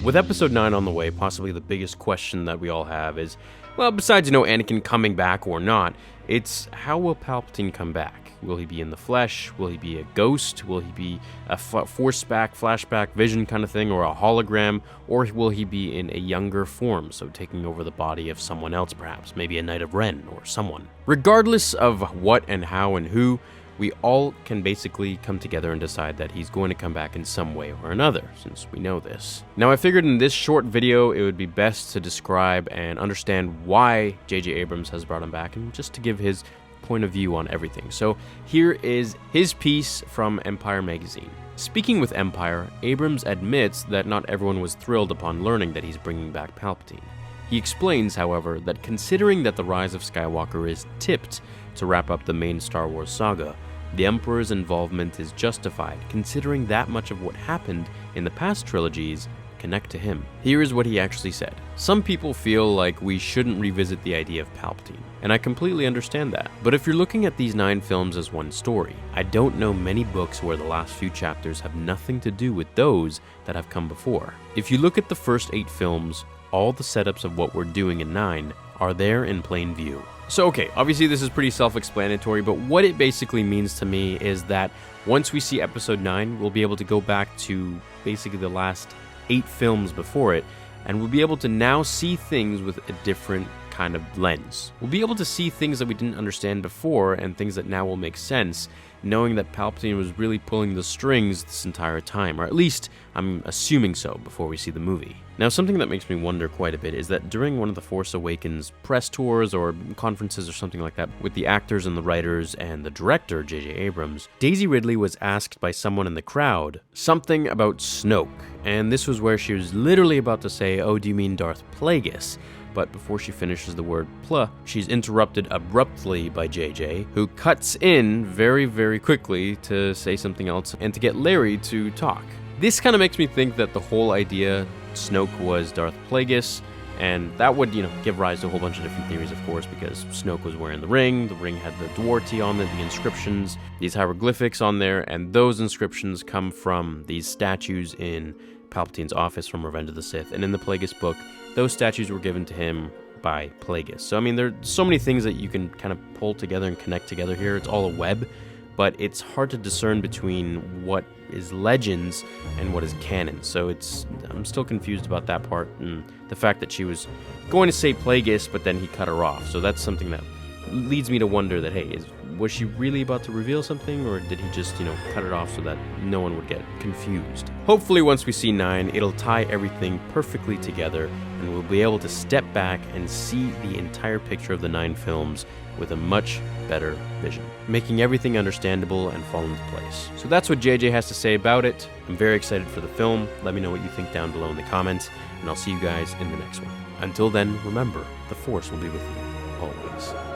With Episode 9 on the way, possibly the biggest question that we all have is, well, besides, Anakin coming back or not, it's how will Palpatine come back? Will he be in the flesh? Will he be a ghost? Will he be a force-back, flashback vision kind of thing, or a hologram? Or will he be in a younger form, so taking over the body of someone else perhaps, maybe a Knight of Ren or someone? Regardless of what and how and who, we all can basically come together and decide that he's going to come back in some way or another, since we know this. Now, I figured in this short video, it would be best to describe and understand why JJ Abrams has brought him back, and just to give his point of view on everything. So here is his piece from Empire magazine. Speaking with Empire, Abrams admits that not everyone was thrilled upon learning that he's bringing back Palpatine. He explains, however, that considering that the Rise of Skywalker is tipped to wrap up the main Star Wars saga, the Emperor's involvement is justified, considering that much of what happened in the past trilogies connect to him. Here is what he actually said. Some people feel like we shouldn't revisit the idea of Palpatine, and I completely understand that. But if you're looking at these 9 films as one story, I don't know many books where the last few chapters have nothing to do with those that have come before. If you look at the first 8 films, all the setups of what we're doing in 9 are there in plain view. So okay, obviously this is pretty self-explanatory, but what it basically means to me is that once we see Episode 9, we'll be able to go back to basically the last 8 films before it, and we'll be able to now see things with a different kind of lens. We'll be able to see things that we didn't understand before, and things that now will make sense, knowing that Palpatine was really pulling the strings this entire time, or at least I'm assuming so before we see the movie. Now, something that makes me wonder quite a bit is that during one of the Force Awakens press tours or conferences or something like that with the actors and the writers and the director, JJ Abrams, Daisy Ridley was asked by someone in the crowd something about Snoke, and this was where she was literally about to say, "Oh, do you mean Darth Plagueis?" But before she finishes the word "pla," she's interrupted abruptly by JJ, who cuts in very, very quickly to say something else and to get Larry to talk. This kind of makes me think that the whole idea Snoke was Darth Plagueis, and that would, give rise to a whole bunch of different theories, of course, because Snoke was wearing the ring had the Dwarty on it, the inscriptions, these hieroglyphics on there, and those inscriptions come from these statues in Palpatine's office from Revenge of the Sith, and in the Plagueis book, those statues were given to him by Plagueis. So, there are so many things that you can kind of pull together and connect together here. It's all a web, but it's hard to discern between what is legends and what is canon. So I'm still confused about that part, and the fact that she was going to say Plagueis, but then he cut her off. So that's something that leads me to wonder that, hey, was she really about to reveal something, or did he just, cut it off so that no one would get confused? Hopefully once we see 9, it'll tie everything perfectly together, and we'll be able to step back and see the entire picture of the 9 films with a much better vision, making everything understandable and fall into place. So that's what JJ has to say about it. I'm very excited for the film. Let me know what you think down below in the comments, and I'll see you guys in the next one. Until then, remember, the Force will be with you always.